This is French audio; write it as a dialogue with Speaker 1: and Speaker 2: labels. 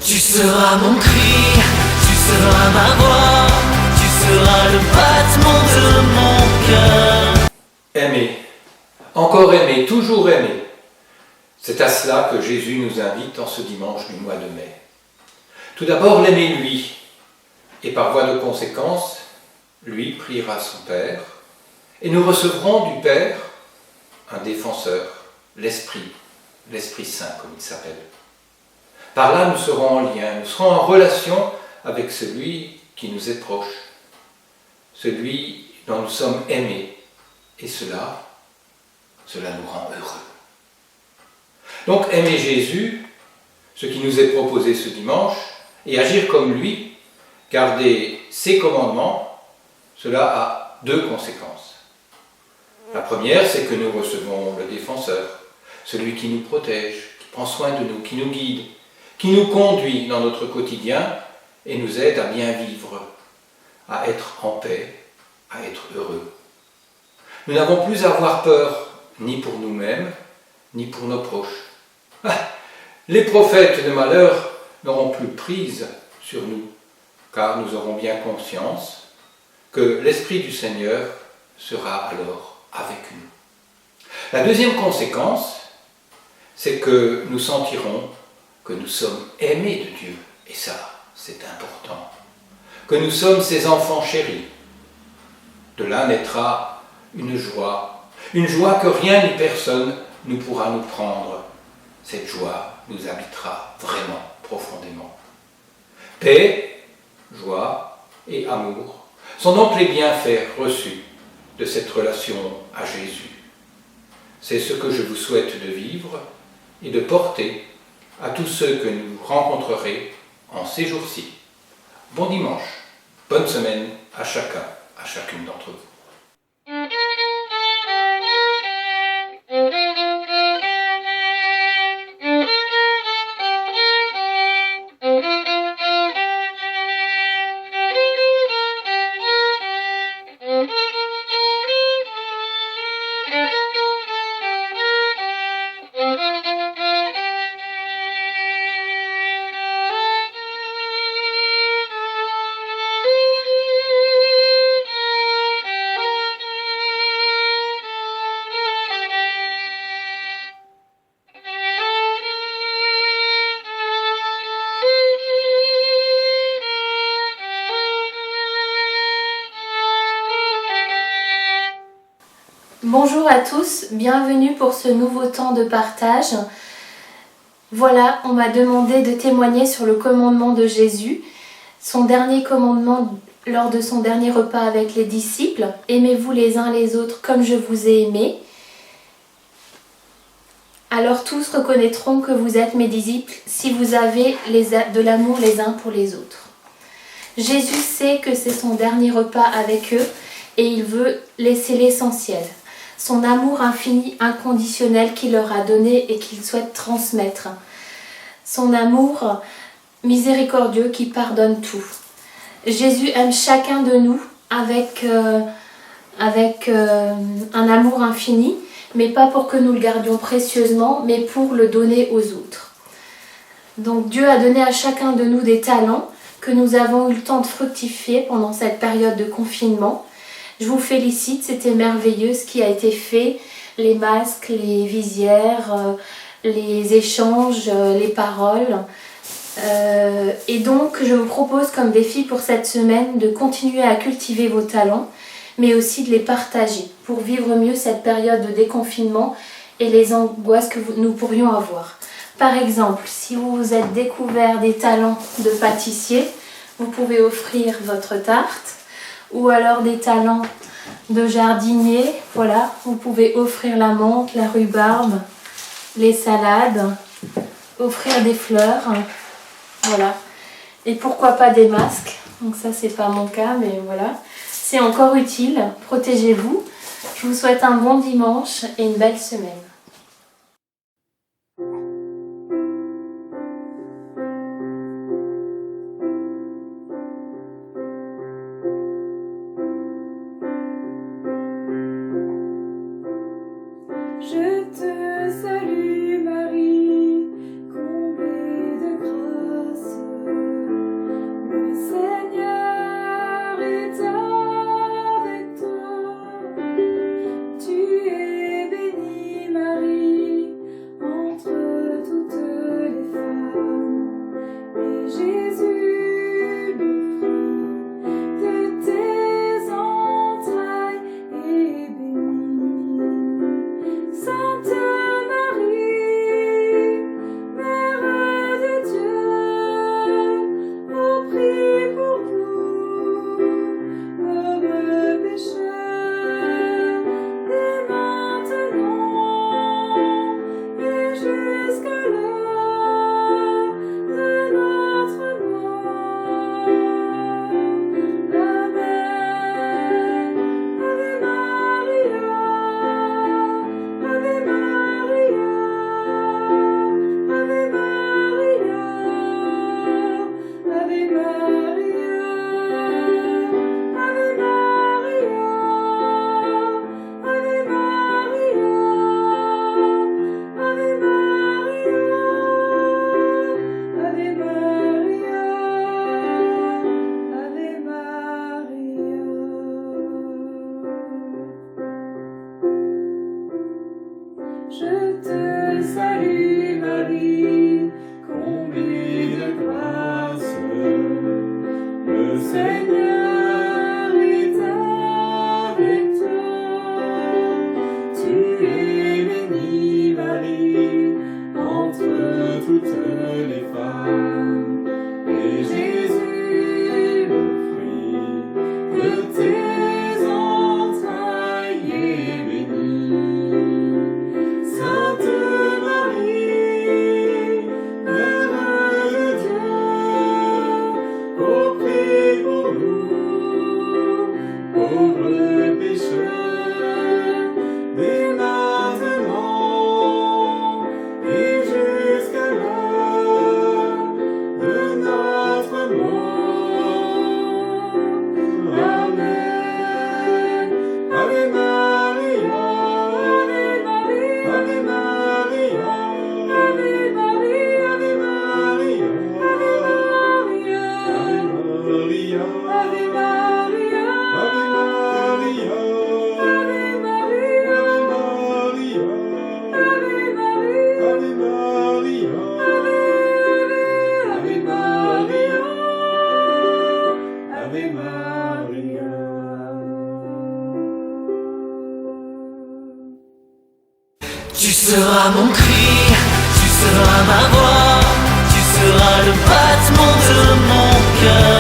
Speaker 1: Tu seras mon cri, tu seras ma voix, tu seras le battement de mon cœur.
Speaker 2: Aimer, encore aimer, toujours aimer. C'est à cela que Jésus nous invite en ce dimanche du mois de mai. Tout d'abord, l'aimer lui, et par voie de conséquence, lui priera son Père, et nous recevrons du Père un défenseur, l'Esprit Saint comme il s'appelle. Par là, nous serons en lien, nous serons en relation avec celui qui nous est proche, celui dont nous sommes aimés, et cela nous rend heureux. Donc aimer Jésus, ce qui nous est proposé ce dimanche, et agir comme lui, garder ses commandements, cela a deux conséquences. La première, c'est que nous recevons le défenseur, celui qui nous protège, qui prend soin de nous, qui nous guide, qui nous conduit dans notre quotidien et nous aide à bien vivre, à être en paix, à être heureux. Nous n'avons plus à avoir peur, ni pour nous-mêmes, ni pour nos proches. Les prophètes de malheur n'auront plus prise sur nous, car nous aurons bien conscience que l'Esprit du Seigneur sera alors avec nous. La deuxième conséquence, c'est que nous sentirons que nous sommes aimés de Dieu, et ça, c'est important, que nous sommes ses enfants chéris. De là naîtra une joie que rien ni personne ne pourra nous prendre. Cette joie nous habitera vraiment profondément. Paix, joie et amour sont donc les bienfaits reçus de cette relation à Jésus. C'est ce que je vous souhaite de vivre et de porter à tous ceux que vous rencontrerez en ces jours-ci. Bon dimanche, bonne semaine à chacun, à chacune d'entre vous.
Speaker 3: Bonjour à tous, bienvenue pour ce nouveau temps de partage. Voilà, on m'a demandé de témoigner sur le commandement de Jésus, son dernier commandement lors de son dernier repas avec les disciples. Aimez-vous les uns les autres comme je vous ai aimé. Alors tous reconnaîtront que vous êtes mes disciples si vous avez de l'amour les uns pour les autres. Jésus sait que c'est son dernier repas avec eux et il veut laisser l'essentiel. Son amour infini, inconditionnel qu'il leur a donné et qu'il souhaite transmettre. Son amour miséricordieux qui pardonne tout. Jésus aime chacun de nous avec un amour infini, mais pas pour que nous le gardions précieusement, mais pour le donner aux autres. Donc Dieu a donné à chacun de nous des talents que nous avons eu le temps de fructifier pendant cette période de confinement. Je vous félicite, c'était merveilleux ce qui a été fait, les masques, les visières, les échanges, les paroles. Et donc je vous propose comme défi pour cette semaine de continuer à cultiver vos talents, mais aussi de les partager pour vivre mieux cette période de déconfinement et les angoisses que nous pourrions avoir. Par exemple, si vous vous êtes découvert des talents de pâtissier, vous pouvez offrir votre tarte. Ou alors des talents de jardinier, voilà, vous pouvez offrir la menthe, la rhubarbe, les salades, offrir des fleurs, voilà. Et pourquoi pas des masques, donc ça c'est pas mon cas, mais voilà. C'est encore utile, protégez-vous. Je vous souhaite un bon dimanche et une belle semaine.
Speaker 4: Je te salue Marie, comblée de grâce.
Speaker 1: seras mon cri, tu seras ma voix, tu seras le battement de mon cœur.